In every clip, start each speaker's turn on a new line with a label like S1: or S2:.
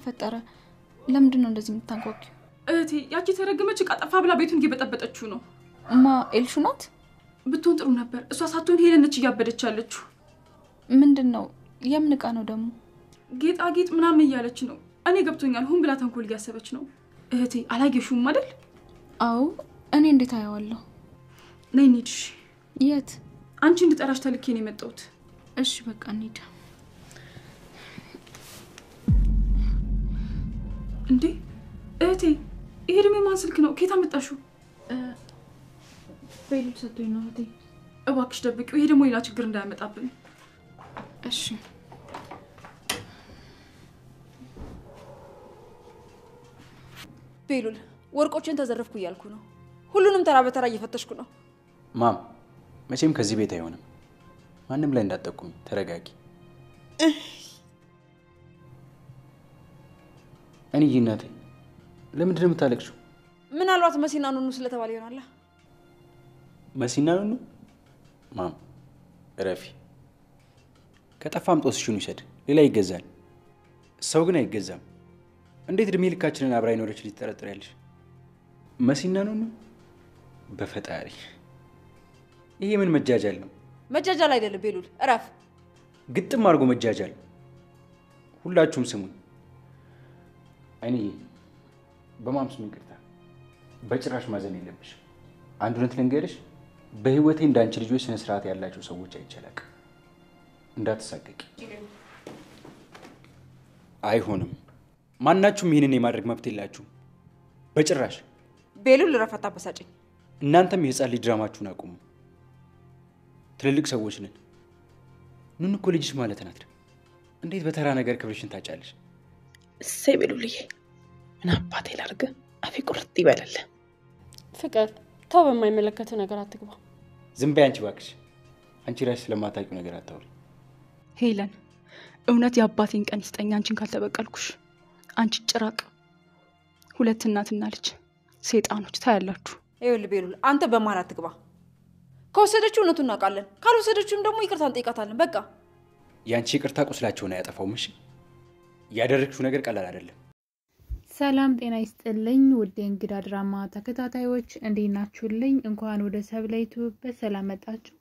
S1: ተፈጠረ? ለምንድን ነው እንደዚህ የምታንኳኩ?
S2: እህቴ ያቺ ተረገመች ቀጠፋ ብላ ቤቱን እየበጠበጠችው ነው።
S1: ማ ኤልሹ ናት?
S2: ብትሆን ጥሩ ነበር። እሷ ሳትሆን ሄለን ነች እያበደች ያለችው።
S1: ምንድነው? የምን ዕቃ ነው ደግሞ?
S2: ጌጣጌጥ ምናምን እያለች ነው። እኔ ገብቶኛል። ሁን ብላ ተንኮል እያሰበች ነው። እህቴ አላየሽውም አይደል?
S1: አዎ እኔ እንዴት አየዋለሁ?
S2: ነይ እንሂድ።
S1: የት?
S2: አንቺ እንድጠራሽ ተልኬ ነው የመጣሁት።
S1: እሺ በቃ እንሂድ።
S2: እንዴ እህቴ ይሄ ደግሞ ማን ስልክ ነው? ከየት አመጣሽው?
S1: ቤሉል ሰጥቶኝ ነው እህቴ።
S2: እባክሽ ደብቂው። ይሄ ደግሞ ሌላ ችግር እንዳያመጣብን።
S1: እሺ
S3: ቤሉል ወርቆችን ተዘረፍኩ እያልኩ ነው። ሁሉንም ተራ በተራ እየፈተሽኩ ነው።
S4: ማም መቼም ከዚህ ቤት አይሆንም። ማንንም ላይ እንዳትጠቁሚ። ተረጋጊ። እኔ እናቴ ለምንድን ነው የምታለቅሽው?
S3: ምናልባት መሲና ኑኑ ስለተባለ ይሆናል።
S4: መሲና ኑኑ? ማም ረፊ ከጠፋም ጦስሽን ይሰድ። ሌላ ይገዛል። ሰው ግን አይገዛም። እንዴት እድሜ ልካችንን አብራ ይኖረች ልትጠረጥሪያለሽ? መሲና ኑኑ? በፈጣሪ ይሄ ምን መጃጃል ነው?
S3: መጃጃል አይደለም ቤሉል፣ እረፍ።
S4: ግጥም አድርጎ መጃጃል። ሁላችሁም ስሙኝ። አይኔ በማም ስም ይቅርታ። በጭራሽ ማዘን የለብሽ። አንድ እውነት ልንገርሽ፣ በህይወቴ እንዳንቺ ልጆች ስነ ስርዓት ያላቸው ሰዎች አይቻላቅ። እንዳትሳቀቂ። አይሆንም። ማናችሁም ይሄንን የማድረግ መብት የላችሁ በጭራሽ።
S3: ቤሉል ረፈታ በሳጭኝ።
S4: እናንተም የህፃን ልጅ ድራማችሁን አቁሙ። ትልልቅ ሰዎች ነን። ኑኑ እኮ ልጅሽ ማለት ናት። እንዴት በተራ ነገር ክብርሽን ታጫለሽ?
S5: እሰይ ቤሉልዬ፣ ምን አባቴ ላድርግ? አፌ ቁርጥ ይበላል።
S6: ፍቅር ተው፣ በማይመለከት ነገር አትግባ።
S4: ዝም በይ አንቺ እባክሽ። አንቺ ራስሽ ስለማታውቂው ነገር አታውሪ።
S2: ሄለን እውነት የአባቴን ቀን ይስጠኝ አንቺን ካልተበቀልኩሽ። አንቺ ጭራቅ። ሁለት እናትና ልጅ ሰይጣኖች ታያላችሁ።
S3: ይኸውልህ ቤሉል፣ አንተ በመሀል አትግባ። ከወሰደችው እውነቱን እናውቃለን፣ ካልወሰደችውም ደግሞ ይቅርታ እንጠይቃታለን። በቃ
S4: ያንቺ ይቅርታ ቁስላቸውን አያጠፋውም። እሺ ያደረግሽው ነገር ቀላል አይደለም።
S7: ሰላም ጤና ይስጥልኝ ውድ እንግዳ ድራማ ተከታታዮች፣ እንዴት ናችሁልኝ? እንኳን ወደ ሰብለይቱ በሰላም መጣችሁ።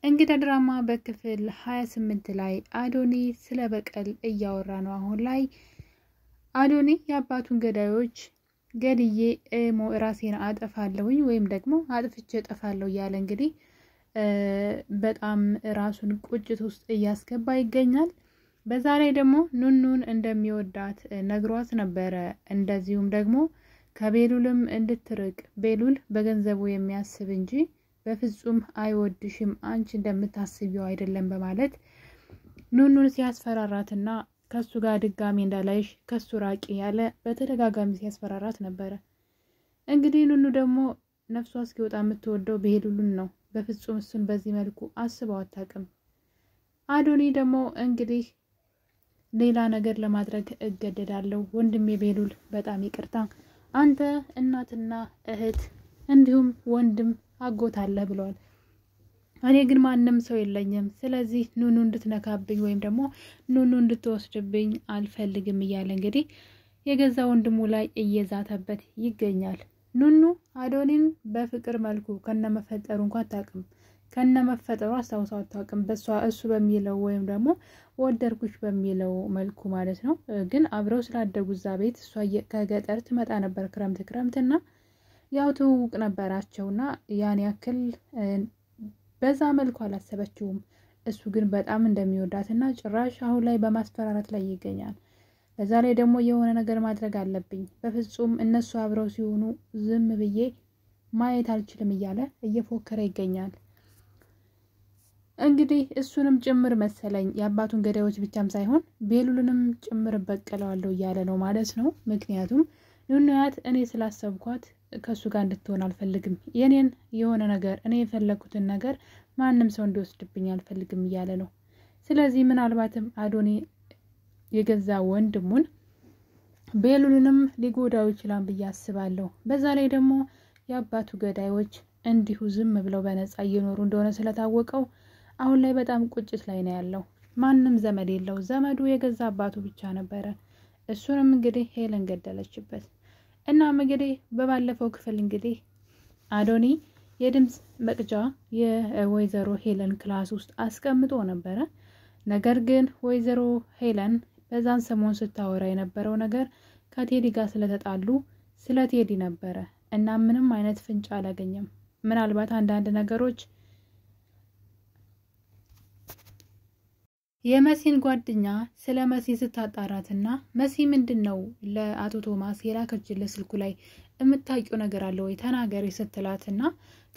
S7: እንግዳ ድራማ በክፍል 28 ላይ አዶኒ ስለ በቀል እያወራ ነው። አሁን ላይ አዶኒ የአባቱን ገዳዮች ገድዬ ራሴን አጠፋለሁኝ ወይም ደግሞ አጥፍቼ እጠፋለሁ እያለ እንግዲህ በጣም ራሱን ቁጭት ውስጥ እያስገባ ይገኛል። በዛ ላይ ደግሞ ኑኑን እንደሚወዳት ነግሯት ነበረ። እንደዚሁም ደግሞ ከቤሉልም እንድትርቅ፣ ቤሉል በገንዘቡ የሚያስብ እንጂ በፍጹም አይወድሽም፣ አንቺ እንደምታስቢው አይደለም በማለት ኑኑን ሲያስፈራራትና ከሱ ጋር ድጋሚ እንዳላይሽ ከሱ ራቂ ያለ በተደጋጋሚ ሲያስፈራራት ነበረ። እንግዲህ ኑኑ ደግሞ ነፍሷ እስኪወጣ የምትወደው ቤሉልን ነው። በፍጹም እሱን በዚህ መልኩ አስበው አታውቅም። አዶኒ ደግሞ እንግዲህ ሌላ ነገር ለማድረግ እገደዳለሁ፣ ወንድሜ ቤሉል በጣም ይቅርታ፣ አንተ እናትና እህት እንዲሁም ወንድም አጎት አለ ብለዋል። እኔ ግን ማንም ሰው የለኝም፣ ስለዚህ ኑኑ እንድትነካብኝ ወይም ደግሞ ኑኑ እንድትወስድብኝ አልፈልግም እያለ እንግዲህ የገዛ ወንድሙ ላይ እየዛተበት ይገኛል። ኑኑ አዶኒን በፍቅር መልኩ ከነመፈጠሩ እንኳን አታውቅም። ከነመፈጠሩ አስታውሳው አታውቅም። በሷ እሱ በሚለው ወይም ደግሞ ወደርኩሽ በሚለው መልኩ ማለት ነው። ግን አብረው ስላደጉ እዛ ቤት እሷ ከገጠር ትመጣ ነበር ክረምትና ያው ትውውቅ ነበራቸውና ያን ያክል በዛ መልኩ አላሰበችውም። እሱ ግን በጣም እንደሚወዳትና ጭራሽ አሁን ላይ በማስፈራራት ላይ ይገኛል። በዛ ላይ ደግሞ የሆነ ነገር ማድረግ አለብኝ፣ በፍጹም እነሱ አብረው ሲሆኑ ዝም ብዬ ማየት አልችልም እያለ እየፎከረ ይገኛል። እንግዲህ እሱንም ጭምር መሰለኝ የአባቱን ገዳዮች ብቻም ሳይሆን ቤሉልንም ጭምር በቀለዋለሁ እያለ ነው ማለት ነው። ምክንያቱም ኑኑያት እኔ ስላሰብኳት ከሱ ጋር እንድትሆን አልፈልግም፣ የኔን የሆነ ነገር እኔ የፈለኩትን ነገር ማንም ሰው እንዲወስድብኝ አልፈልግም እያለ ነው። ስለዚህ ምናልባትም አዶኒ የገዛ ወንድሙን ቤሉልንም ሊጎዳው ይችላል ብዬ አስባለሁ። በዛ ላይ ደግሞ የአባቱ ገዳዮች እንዲሁ ዝም ብለው በነፃ እየኖሩ እንደሆነ ስለታወቀው አሁን ላይ በጣም ቁጭት ላይ ነው ያለው። ማንም ዘመድ የለው፣ ዘመዱ የገዛ አባቱ ብቻ ነበረ። እሱንም እንግዲህ ሄለን ገደለችበት። እናም እንግዲህ በባለፈው ክፍል እንግዲህ አዶኒ የድምፅ መቅጃ የወይዘሮ ሄለን ክላስ ውስጥ አስቀምጦ ነበረ። ነገር ግን ወይዘሮ ሄለን በዛን ሰሞን ስታወራ የነበረው ነገር ከቴዲ ጋር ስለተጣሉ ስለ ቴዲ ነበረ እና ምንም አይነት ፍንጭ አላገኘም። ምናልባት አንዳንድ ነገሮች የመሲን ጓደኛ ስለ መሲ ስታጣራትና መሲ ምንድነው ለአቶ ቶማስ የላከችለት ስልኩ ላይ የምታውቂው ነገር አለ ወይ ተናገሪ ስትላትና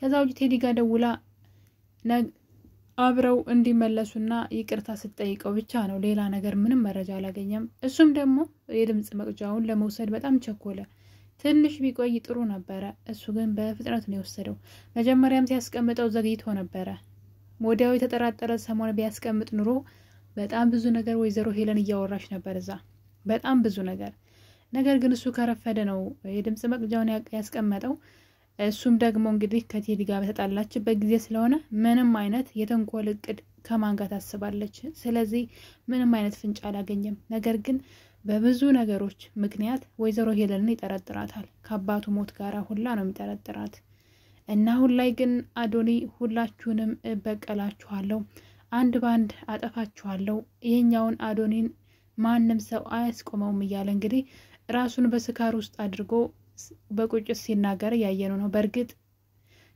S7: ከዛ ውጭ ቴዲ ጋር ደውላ አብረው እንዲመለሱና ይቅርታ ስትጠይቀው ብቻ ነው። ሌላ ነገር ምንም መረጃ አላገኘም። እሱም ደግሞ የድምጽ መቅጃውን ለመውሰድ በጣም ቸኮለ። ትንሽ ቢቆይ ጥሩ ነበረ። እሱ ግን በፍጥነት ነው የወሰደው። መጀመሪያም ሲያስቀምጠው ዘግይቶ ነበረ። ወዲያው የተጠራጠረ ሰሞን ቢያስቀምጥ ኑሮ በጣም ብዙ ነገር ወይዘሮ ሄለን እያወራች ነበር እዛ በጣም ብዙ ነገር ግን እሱ ከረፈደ ነው የድምጽ መቅጃውን ያስቀመጠው። እሱም ደግሞ እንግዲህ ከቴዲ ጋር በተጣላችበት ጊዜ ስለሆነ ምንም አይነት የተንኮል እቅድ ከማን ጋር ታስባለች። ስለዚህ ምንም አይነት ፍንጭ አላገኘም። ነገር ግን በብዙ ነገሮች ምክንያት ወይዘሮ ሄለንን ይጠረጥራታል። ከአባቱ ሞት ጋር ሁላ ነው የሚጠረጥራት እና አሁን ላይ ግን አዶኒ ሁላችሁንም እበቀላችኋለሁ፣ አንድ ባንድ አጠፋችኋለሁ፣ ይሄኛውን አዶኒን ማንም ሰው አያስቆመውም እያለ እንግዲህ ራሱን በስካር ውስጥ አድርጎ በቁጭት ሲናገር ያየነው ነው። በእርግጥ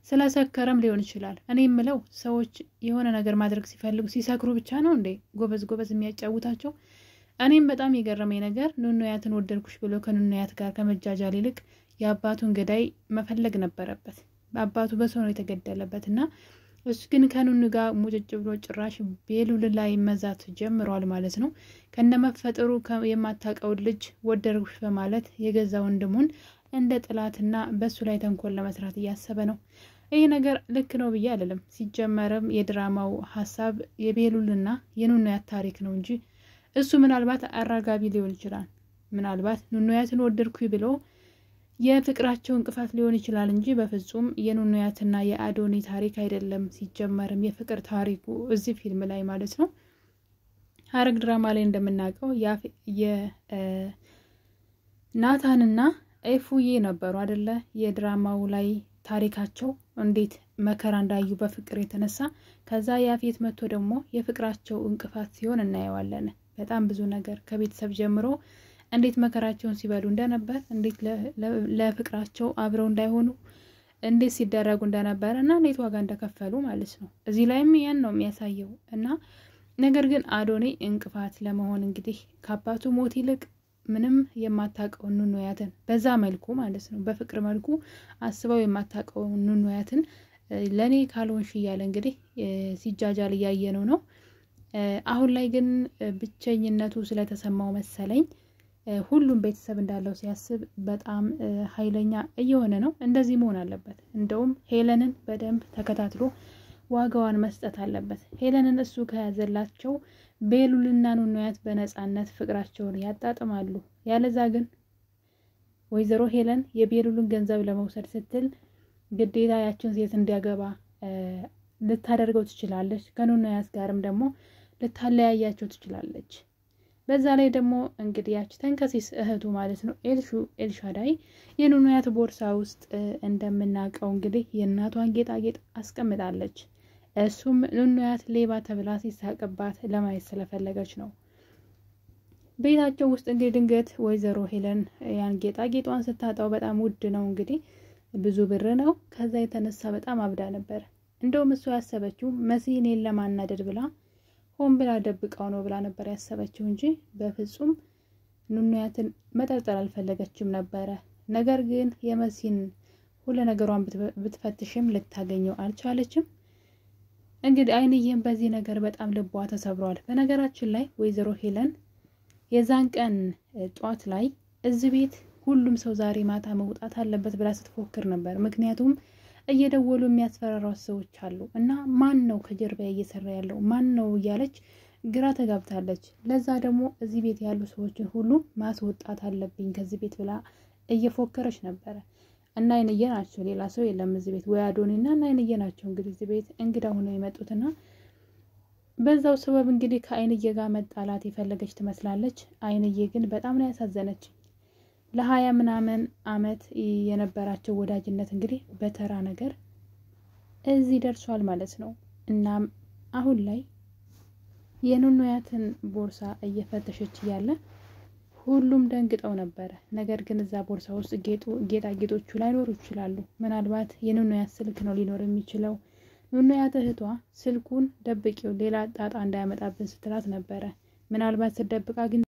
S7: ስለሰከረም ሊሆን ይችላል። እኔ የምለው ሰዎች የሆነ ነገር ማድረግ ሲፈልጉ ሲሰክሩ ብቻ ነው እንዴ ጎበዝ የሚያጫውታቸው? እኔም በጣም የገረመኝ ነገር ኑኑያትን ወደድኩሽ ብሎ ከኑኑያት ጋር ከመጃጃል ይልቅ የአባቱን ገዳይ መፈለግ ነበረበት። አባቱ በሰው ነው የተገደለበት እና እሱ ግን ከኑኑ ጋር ሙጭጭ ብሎ ጭራሽ ቤሉል ላይ መዛት ጀምሯል ማለት ነው። ከነመፈጠሩ የማታውቀው ልጅ ወደድኩሽ በማለት የገዛ ወንድሙን እንደ ጥላትና በሱ ላይ ተንኮል ለመስራት እያሰበ ነው። ይህ ነገር ልክ ነው ብዬ አይደለም። ሲጀመርም የድራማው ሀሳብ የቤሉልና የኑኑያት ታሪክ ነው እንጂ እሱ ምናልባት አራጋቢ ሊሆን ይችላል። ምናልባት ኑኑያትን ወደድኩኝ ብሎ የፍቅራቸው እንቅፋት ሊሆን ይችላል እንጂ በፍጹም የኑኑያትና የአዶኒ ታሪክ አይደለም። ሲጀመርም የፍቅር ታሪኩ እዚህ ፊልም ላይ ማለት ነው። ሐረግ ድራማ ላይ እንደምናውቀው ናታንና ኤፉዬ ነበሩ አይደለ? የድራማው ላይ ታሪካቸው እንዴት መከራ እንዳዩ በፍቅር የተነሳ ከዛ ያፌት መጥቶ ደግሞ የፍቅራቸው እንቅፋት ሲሆን እናየዋለን። በጣም ብዙ ነገር ከቤተሰብ ጀምሮ እንዴት መከራቸውን ሲበሉ እንደነበር፣ እንዴት ለፍቅራቸው አብረው እንዳይሆኑ እንዴት ሲደረጉ እንደነበር እና እንዴት ዋጋ እንደከፈሉ ማለት ነው። እዚህ ላይም ያን ነው የሚያሳየው እና ነገር ግን አዶኒ እንቅፋት ለመሆን እንግዲህ ከአባቱ ሞት ይልቅ ምንም የማታውቀው ኑኑያትን በዛ መልኩ ማለት ነው በፍቅር መልኩ አስበው የማታውቀው ኑኑያትን ለኔ ካልሆንሽ እያለ እንግዲህ ሲጃጃል እያየነው ነው። አሁን ላይ ግን ብቸኝነቱ ስለተሰማው መሰለኝ ሁሉም ቤተሰብ እንዳለው ሲያስብ በጣም ኃይለኛ እየሆነ ነው። እንደዚህ መሆን አለበት። እንደውም ሄለንን በደንብ ተከታትሎ ዋጋዋን መስጠት አለበት። ሄለንን እሱ ከያዘላቸው ቤሉልና ኑኑያት በነፃነት ፍቅራቸውን ያጣጥማሉ። ያለዛ ግን ወይዘሮ ሄለን የቤሉልን ገንዘብ ለመውሰድ ስትል ግዴታ ያችን ሴት እንዲያገባ ልታደርገው ትችላለች። ከኑኑያት ጋርም ደግሞ ልታለያያቸው ትችላለች። በዛ ላይ ደግሞ እንግዲህ ያቺ ተንከሲስ እህቱ ማለት ነው ኤልሻዳይ የኑኑያት ቦርሳ ውስጥ እንደምናውቀው እንግዲህ የእናቷን ጌጣጌጥ አስቀምጣለች። እሱም ኑኑያት ሌባ ተብላ ሲሳቅባት ለማየት ስለፈለገች ነው። ቤታቸው ውስጥ እንግዲህ ድንገት ወይዘሮ ሄለን ያን ጌጣጌጧን ስታጣው በጣም ውድ ነው እንግዲህ ብዙ ብር ነው። ከዛ የተነሳ በጣም አብዳ ነበር። እንደውም እሱ ያሰበችው መሲኔን ለማናደድ ብላ ሆን ብላ ደብቃው ነው ብላ ነበር ያሰበችው እንጂ በፍጹም ኑኑያትን መጠርጠር አልፈለገችም ነበረ። ነገር ግን የመሲን ሁሉ ነገሯን ብትፈትሽም ልታገኘው አልቻለችም። እንግዲህ አይንዬም በዚህ ነገር በጣም ልቧ ተሰብሯል። በነገራችን ላይ ወይዘሮ ሄለን የዛን ቀን ጧት ላይ እዚህ ቤት ሁሉም ሰው ዛሬ ማታ መውጣት አለበት ብላ ስትፎክር ነበር። ምክንያቱም እየደወሉ የሚያስፈራሯት ሰዎች አሉ እና ማን ነው ከጀርባ እየሰራ ያለው ማን ነው እያለች ግራ ተጋብታለች። ለዛ ደግሞ እዚህ ቤት ያሉ ሰዎችን ሁሉ ማስወጣት አለብኝ ከዚህ ቤት ብላ እየፎከረች ነበረ። እና አይንዬ ናቸው፣ ሌላ ሰው የለም እዚህ ቤት ወይ አዶኒና አይንዬ ናቸው እንግዲህ እዚህ ቤት እንግዳ ሆነው የመጡትና በዛው ሰበብ እንግዲህ ከአይንዬ ጋር መጣላት የፈለገች ትመስላለች። አይንዬ ግን በጣም ነው ያሳዘነች። ለ20 ምናምን አመት የነበራቸው ወዳጅነት እንግዲህ በተራ ነገር እዚህ ደርሷል ማለት ነው። እናም አሁን ላይ የኑኑያትን ቦርሳ እየፈተሸች እያለ ሁሉም ደንግጠው ነበረ። ነገር ግን እዛ ቦርሳ ውስጥ ጌጣጌጦቹ ላይኖሩ ይችላሉ። ምናልባት የኑኑያት ስልክ ነው ሊኖር የሚችለው። ኑኑያት እህቷ ስልኩን ደብቂው ሌላ ጣጣ እንዳያመጣብን ስትላት ነበረ። ምናልባት ስትደብቃ ግን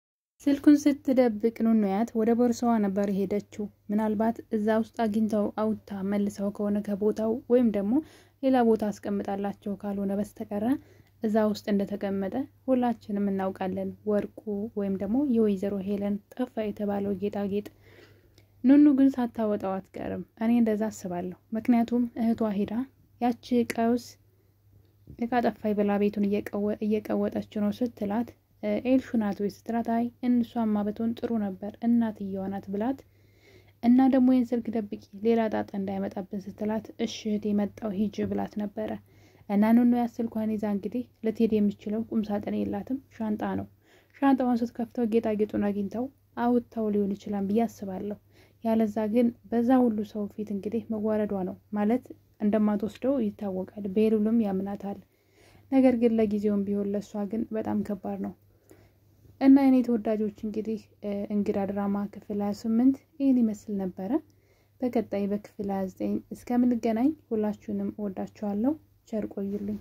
S7: ስልኩን ስትደብቅ ኑኑያት ወደ ቦርሳዋ ነበር ሄደችው። ምናልባት እዛ ውስጥ አግኝተው አውታ መልሰው ከሆነ ከቦታው ወይም ደግሞ ሌላ ቦታ አስቀምጣላቸው ካልሆነ በስተቀር እዛ ውስጥ እንደተቀመጠ ሁላችንም እናውቃለን። ወርቁ ወይም ደግሞ የወይዘሮ ሄለን ጠፋ የተባለው ጌጣጌጥ ኑኑ ግን ሳታወጣው አትቀርም። እኔ እንደዛ አስባለሁ። ምክንያቱም እህቷ ሄዳ ያቺ ቀውስ እቃ ጠፋይ ብላ ቤቱን እየቀወጠች ነው ስትላት ኤልሹ ናት ወይ ስትላት አይ እንሷማ በትሆን ጥሩ ነበር እናትየዋ ናት ብላት እና ደግሞ ይህን ስልክ ደብቂ ሌላ ጣጣ እንዳይመጣብን ስትላት እሺ እህቴ መጣው ሂጅ ብላት ነበረ። እና ኑኑ ያስልኳን ይዛ እንግዲህ ልትሄድ የምትችለው ቁም ሳጥን የላትም፣ ሻንጣ ነው። ሻንጣዋን ስትከፍተው ጌጣጌጡን አግኝተው አውጥተው ሊሆን ይችላል ብዬ አስባለሁ። ያለዛ ግን በዛ ሁሉ ሰው ፊት እንግዲህ መዋረዷ ነው ማለት እንደማትወስደው ይታወቃል። ቤሉልም ያምናታል። ነገር ግን ለጊዜውም ቢሆን ለሷ ግን በጣም ከባድ ነው። እና እኔ ተወዳጆች እንግዲህ እንግዳ ድራማ ክፍል 28 ይህን ይመስል ነበረ። በቀጣይ በክፍል 29 እስከምንገናኝ ሁላችሁንም እወዳችኋለሁ። ቸር ቆዩልኝ።